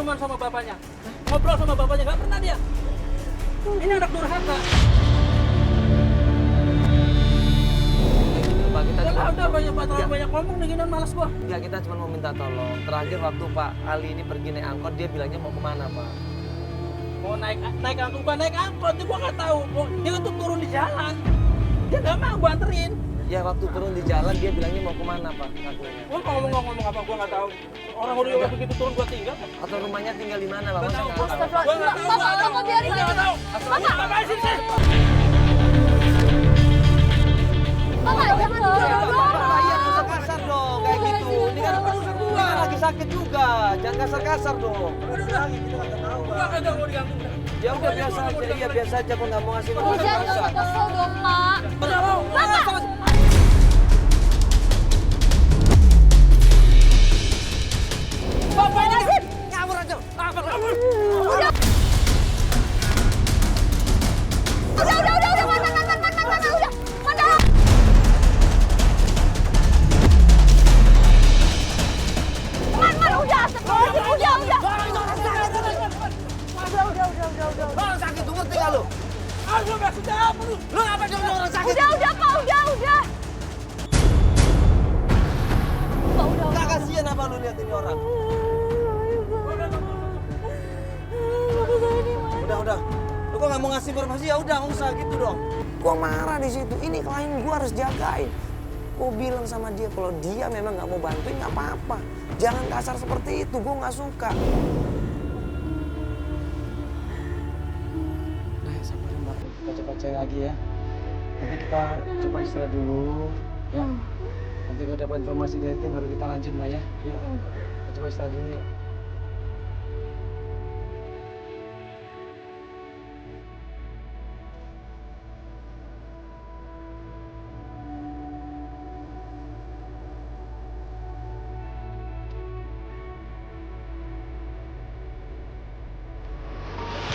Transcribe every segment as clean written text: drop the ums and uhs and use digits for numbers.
minuman sama bapaknya, ngobrol sama bapaknya, nggak pernah dia. Ini anak durhaka. Pak, kita cuma Udah terlalu banyak ngomong nih, gini malas gua. enggak, kita cuma mau minta tolong. Terakhir waktu Pak Ali ini pergi naik angkot, dia bilangnya mau kemana, Pak? Mau naik angkot, bukan naik angkot, gua nggak tahu. Dia untuk turun di jalan, dia nggak mau gua anterin. Ya waktu turun di jalan dia bilangnya mau kemana, Pak? Ngakunya. Gua ngomong apa, gua nggak tahu. Orang udah begitu turun gua tinggal. Atau rumahnya tinggal di mana, Pak? Nggak Masa tahu. nggak tahu? Gua nggak tahu. Bapak biarin Gua aja. nggak tahu. Bapak sih. Bapak jangan Bapak, iya, nggak usah kasar dong, kayak gitu. Ini kan lagi sakit juga, jangan kasar-kasar dong. Gua kagak mau diganggu. Ya udah biasa aja, iya biasa aja, kok nggak mau ngasih nomor Jangan kasar. kesel dong, Mak. Udah mau. Bapak. Bapak ini Ngawur aja. Udah, mana, udah. Mana? Man, udah, astagfirullahaladzim, udah. Orang sakit tuh, ngerti nggak lu? Lu nggak sudah apa lu? Lu ngapa dong orang sakit? Udah, Pak, udah. Pak, udah. Nggak kasihan apa lu lihat ini orang? Udah. Lu kok nggak mau ngasih informasi? Ya udah, nggak usah gitu dong. Gua marah di situ. Ini klien gua harus jagain. Gua bilang sama dia kalau dia memang nggak mau bantuin nggak apa-apa. Jangan kasar seperti itu. Gua nggak suka. Nah, sabarin Mbak. Kita coba cek lagi ya. Nanti kita coba istirahat dulu. Ya. Nanti kalau dapat informasi dari tim baru kita lanjut Mbak ya. Yuk. Kita coba istirahat dulu yuk.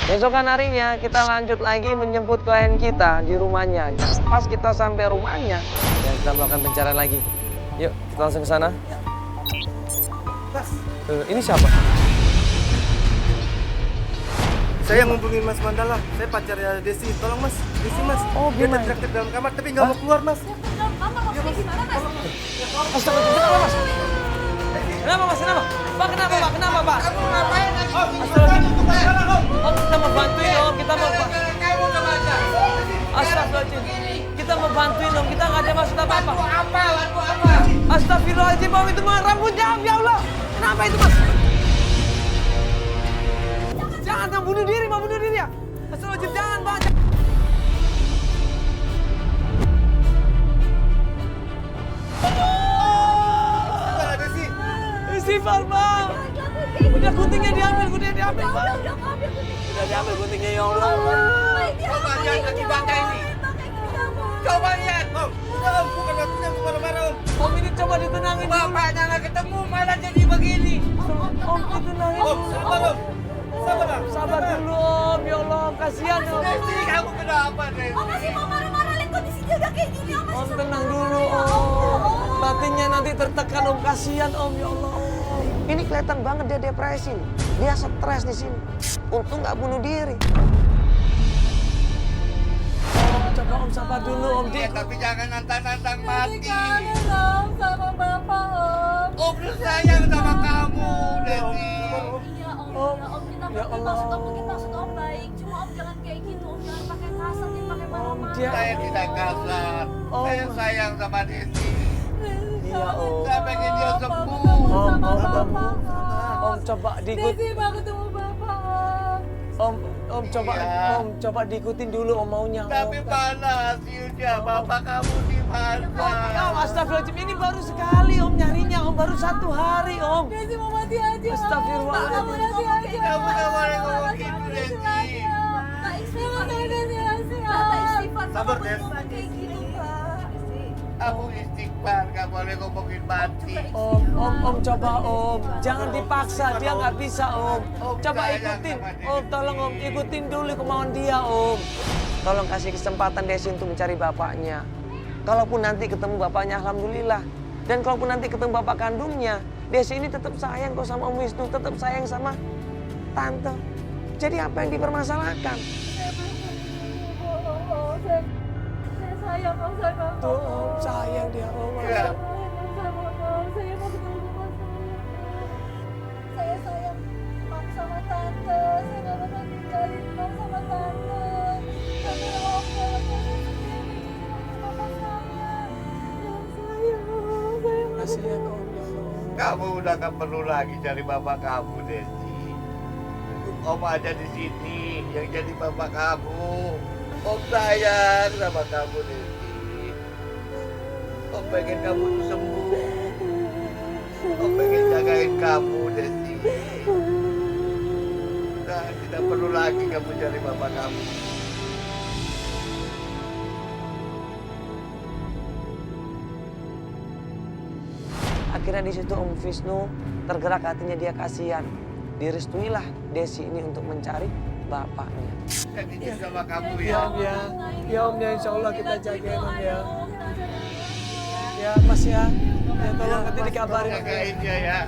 Besokan harinya kita lanjut lagi menjemput klien kita di rumahnya. Pas kita sampai rumahnya, ya kita melakukan pencarian lagi. Yuk, kita langsung ke sana. Mas, Ini siapa? saya ngubungin Mas Mandala. Saya pacarnya Desi. Tolong Mas, Desi Mas. Oh, Dia gimana? tertraktir dalam kamar tapi nggak mau keluar Mas. Dalam kamar maksudnya gimana, Mas? Astagfirullah, Mas. Kenapa Mas? Kenapa? Pak, kenapa Pak? Kenapa Pak? Kamu ngapain lagi? Om, kita mau bantuin Om, kita mau Astagfirullahaladzim. Kita mau bantuin Om, kita nggak ada maksud apa-apa. Apa? Astagfirullahaladzim Om, itu mah rambutnya Om, ya Allah. Kenapa itu Mas? Jangan kamu bunuh diri ya. Astagfirullahaladzim, jangan Pak. Mandala Desi. Istighfar Bang. Udah guntingnya diambil Bang. Udah, ambil Udah diambil guntingnya ya Allah. Coba lihat akibatnya ini. Coba lihat Om. Udah Om, bukan waktunya untuk marah-marah Om. Om ini coba ditenangin. Bapaknya nggak ketemu malah jadi begini. Om ditenangin. Om, sabar Om. Sabar Om. Sabar dulu Om, ya Allah, kasihan Om. Desi, kamu kenapa Desi? Om masih mau marah-marah, lihat kondisi dia udah kayak gini. Om Om masih tenang dulu Om. Batinnya nanti tertekan Om, kasihan Om, ya Allah. Ini kelihatan banget dia depresi. Dia stres di sini. Untung nggak bunuh diri. Om, coba Om sabar dulu Om. Ya, tapi jangan nantang-nantang mati. kangen Om sama Bapak, Om. Om udah sayang sama kamu, Desi. Iya Om, kita Ya Allah. maksud Om baik. Cuma Om jangan kayak gitu, Om jangan pakai kasar, jangan pakai marah-marah. dia- Saya tidak kasar. Om. Saya sayang sama Desi. Iya Om. Saya pengen dia sembuh. Om coba diikut. Desi mau ketemu Bapak, Om. Om coba, Iya. Om coba diikutin dulu Om maunya Om. Tapi mana hasilnya? Bapak kamu di mana? Om, astagfirullahaladzim, ini baru sekali Om nyarinya Om, baru 1 hari Om. Desi mau mati aja. Astagfirullahaladzim. Kamu mati aja. Kamu nggak boleh ngomong gitu, Desi. Pak istighfar. Desi istighfar. Sabar, Bapak Des. jangan kayak gitu, Pak. Aku istighfar, nggak boleh ngomongin mati. Om coba Om, jangan dipaksa, dia nggak bisa Om. Coba sayang ikutin, sama dia. Om tolong Om, ikutin dulu kemauan dia Om. Tolong kasih kesempatan Desi untuk mencari bapaknya. Kalaupun nanti ketemu bapaknya, alhamdulillah. Dan kalaupun nanti ketemu bapak kandungnya, Desi ini tetap sayang kok sama Om Wisnu, tetap sayang sama tante. Jadi apa yang dipermasalahkan? Saya sayang Om sama Om. Tuh Om, sayang dia Om. Iya. Saya mau ketemu sama saya sayang Om sama Tante. Saya nggak bakal tinggalin Om sama Tante. Tapi Om jangan sendiri. Papa saya. Jangan sayang Om. Saya mau Kasihan Om, ya Allah. Kamu udah gak perlu lagi cari bapak kamu, Desi. Om aja di sini yang jadi bapak kamu. Om sayang sama kamu, Desi. Om pengen kamu tuh sembuh. Om pengen jagain kamu, Desi. Nah, tidak perlu lagi kamu cari bapak kamu. Akhirnya di situ Om Wisnu tergerak hatinya, dia kasihan. Direstuilah Desi ini untuk mencari bapaknya. Saya izin sama kamu Ya ya. Om ya, ya Om ya, insya Allah kita jagain Om ya. Ya Mas ya, ya tolong nanti dikabarin. Jagain dia ya.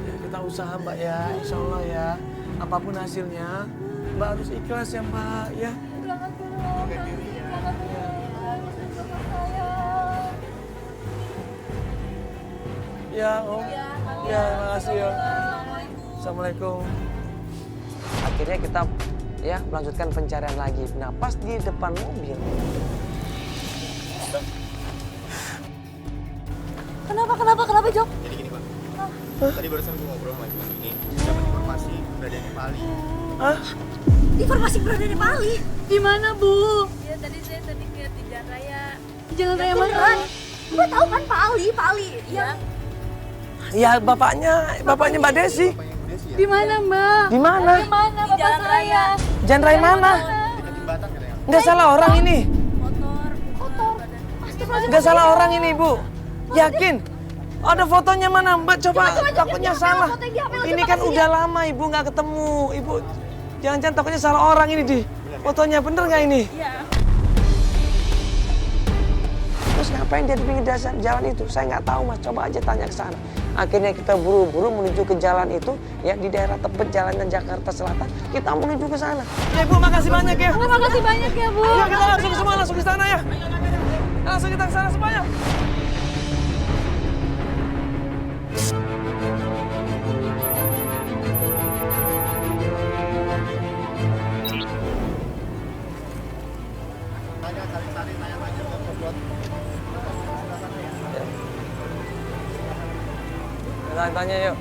Ya, kita usaha Mbak ya, insya Allah ya. Apapun hasilnya, Mbak harus ikhlas ya Mbak ya. Jangan dulu Om. Jangan dulu. Papa saya. Ya Om, ya makasih ya. Assalamualaikum. Akhirnya kita ya melanjutkan pencarian lagi. Nah pas di depan mobil, Kenapa Jok? Jadi gini Pak, tadi barusan gue ngobrol sama ibu ini, dapat informasi keberadaannya Pali. Hah? Informasi keberadaannya Pali? Di mana Bu? Ya tadi saya lihat di jalan raya. Di jalan raya mana? Gue tahu kan Pak Ali. Iya. Ya bapaknya Mbak Desi. Bapaknya Bu Desi ya, Di mana Mbak? Di mana? Di mana Bapak jalan raya? Jalan raya mana? dekat jembatan katanya. Nggak salah orang ini. Kotor. Astagfirullahaladzim. Nggak salah orang ini Bu. Yakin? Ada fotonya mana Mbak? Coba takutnya salah. Ini kan udah lama Ibu nggak ketemu. Ibu jangan-jangan takutnya salah orang ini di fotonya, bener nggak ini? Iya. Terus ngapain dia di pinggir jalan itu? Saya nggak tahu Mas. Coba aja tanya ke sana. Akhirnya kita buru-buru menuju ke jalan itu, ya di daerah Tebet, Jalanan Jakarta Selatan. Kita menuju ke sana. Ya Bu, makasih banyak ya. Terima kasih banyak ya Bu. Ya kita langsung ke sana ya. Langsung kita ke sana semuanya. Tanya-tanya ke buat Tanya yuk.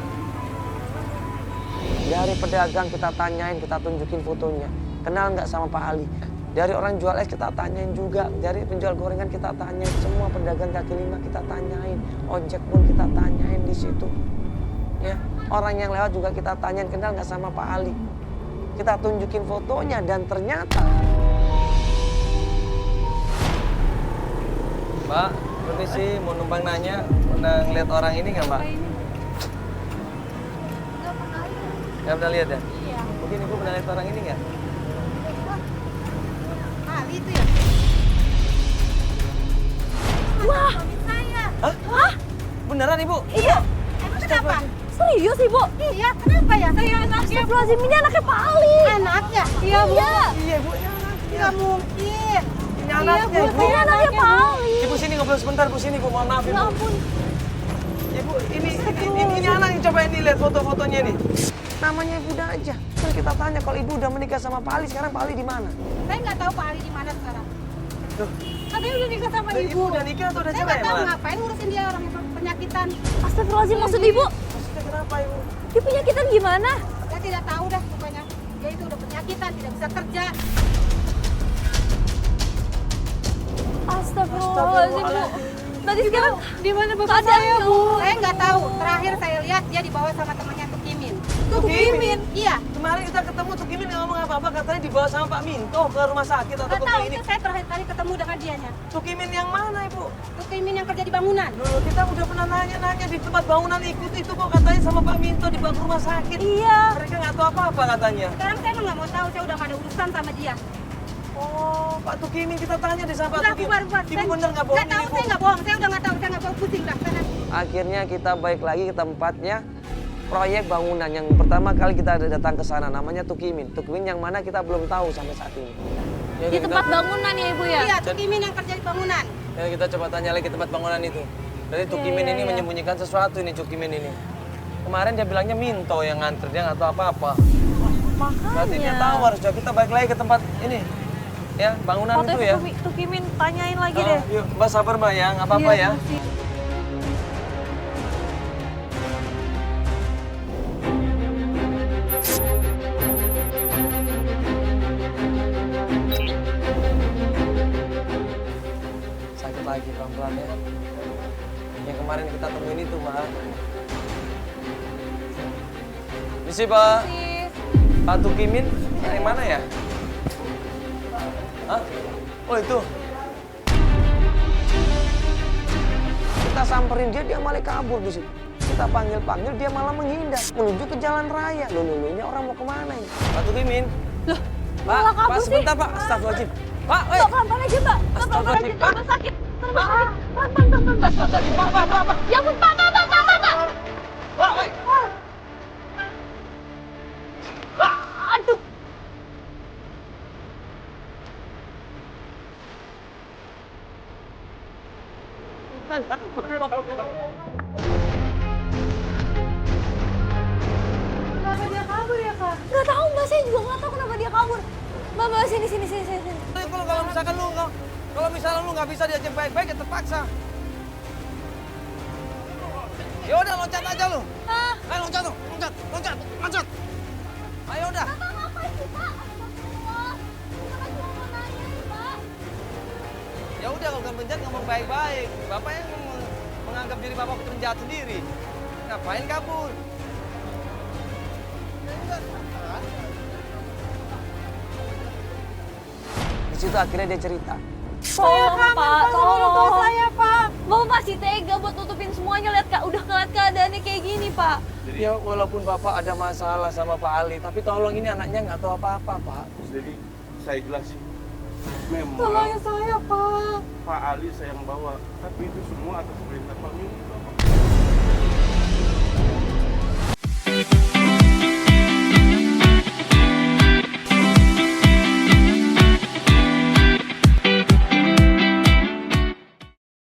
Dari pedagang kita tanyain, kita tunjukin fotonya. Kenal nggak sama Pak Ali? Dari orang jual es kita tanyain juga. Dari penjual gorengan kita tanyain. Semua pedagang kaki lima kita tanyain. Ojek pun kita tanyain di situ. Ya, orang yang lewat juga kita tanyain, kenal nggak sama Pak Ali? Kita tunjukin fotonya dan ternyata. Mbak, permisi, mau numpang nanya, pernah ngeliat orang ini nggak Mbak? Nggak pernah lihat ya? Iya. Mungkin Ibu pernah lihat orang ini nggak? Ali itu ya? Wah. Suami saya. Hah? Beneran Ibu? Iya. Emang kenapa? Serius Ibu? Iya, kenapa ya? Saya anaknya. Astagfirullahaladzim, ini anaknya Pak Ali. Anaknya? Iya Bu. Iya Bu, ini anaknya. Nggak mungkin. Ini anaknya Ibu. Ini anaknya Pak Ali. Ibu sini ngobrol sebentar Bu, sini Bu, mohon maaf Ya Ibu. ampun. Ibu, ini anak yang coba ini lihat foto-fotonya nih. Namanya Ibu Daja. Kan kita tanya kalau Ibu udah menikah sama Pak Ali, sekarang Pak Ali di mana? Saya nggak tahu Pak Ali di mana sekarang. Tuh, Katanya udah nikah sama Ibu ibu. udah nikah atau udah Saya cerai nggak tahu malah? ngapain ngurusin dia orang penyakitan. Astagfirullahaladzim, maksud Ibu? Maksudnya kenapa Ibu? Dia penyakitan gimana? Saya tidak tahu dah pokoknya. Dia itu udah penyakitan, tidak bisa kerja. Astagfirullahaladzim Bu. Berarti sekarang Di mana bapak saya Bu? Saya nggak tahu. Terakhir saya lihat dia dibawa sama temannya Tukimin. Tukimin? Iya. Kemarin kita ketemu Tukimin nggak ngomong apa-apa, katanya dibawa sama Pak Minto ke rumah sakit atau Nggak ke tahu klinik. itu saya terakhir kali ketemu dengan dianya. Tukimin yang mana Ibu? Tukimin yang kerja di bangunan. Loh, kita udah pernah nanya-nanya di tempat bangunan ikut itu kok katanya sama Pak Minto dibawa ke rumah sakit. Iya. Mereka nggak tahu apa-apa katanya. Sekarang saya emang nggak mau tahu. Saya udah nggak ada urusan sama dia. Oh, Pak Tukimin kita tanya deh sama Udah, Pak Tukimin. bubar. Ibu bener nggak bohong Nggak tahu, ini, Bu? saya nggak bohong. Saya udah nggak tahu, saya nggak bohong. Pusing dah, sana. Akhirnya kita balik lagi ke tempatnya proyek bangunan yang pertama kali kita ada datang ke sana, namanya Tukimin. Tukimin yang mana kita belum tahu sampai saat ini. Ya, Di tempat bangunan ya Ibu ya? Iya, Tukimin yang kerja di bangunan. Ya, kita coba tanya lagi tempat bangunan itu. Jadi Tukimin ini menyembunyikan sesuatu ini, Tukimin ini. Kemarin dia bilangnya Minto yang nganter, dia nggak tahu apa-apa. Berarti dia tahu harusnya kita balik lagi ke tempat ini. Ya, bangunan Foto itu ya. Tukimin tanyain lagi Oh, deh. yuk, Mbak sabar Mbak ya, nggak apa-apa ya. makasih. Sakit lagi pelan-pelan ya. Yang kemarin kita temuin itu Mbak. Misi Pak. Pak Tukimin dari mana ya? Hah? Oh itu. Kita samperin dia malah kabur di situ. Kita panggil-panggil, dia malah menghindar menuju ke jalan raya. Loh, ini orang mau kemana ini? Pak Tukimin. Loh, malah kabur Pak, sih. sebentar Pak. Astagfirullahaladzim. Pak, woi. Mbak, pelan-pelan aja Mbak. Mbak, pelan-pelan aja, Pak. tambah sakit. Tambah sakit. Pelan-pelan. Pak. Ya ampun, Pak. Pak, woi. Aduh. Kenapa dia kabur ya, Kak? Nggak tahu Mbak, saya juga nggak tahu kenapa dia kabur. Mbak, sini. Kalau misalnya lu nggak bisa diajak baik-baik ya terpaksa. Ya udah loncat aja lu. Ayo loncat tuh, loncat. Ayo udah. Bapak ngapain sih Pak? Astagfirullah. Bapak cuma mau nanya Pak. Ya udah kalau nggak penjat ngomong baik-baik. Bapak yang menganggap diri bapak penjahat sendiri. Ngapain kabur? Di situ akhirnya dia cerita. Tolong Pak, tolong. Saya, Pak. Bapak masih tega buat nutupin semuanya, udah ngeliat keadaannya kayak gini Pak. Ya walaupun bapak ada masalah sama Pak Ali, tapi tolong ini anaknya nggak tahu apa-apa Pak. Jadi saya jelasin, memang Tolongin saya, Pak. Pak Ali saya yang bawa, tapi itu semua atas perintah Pak Minto.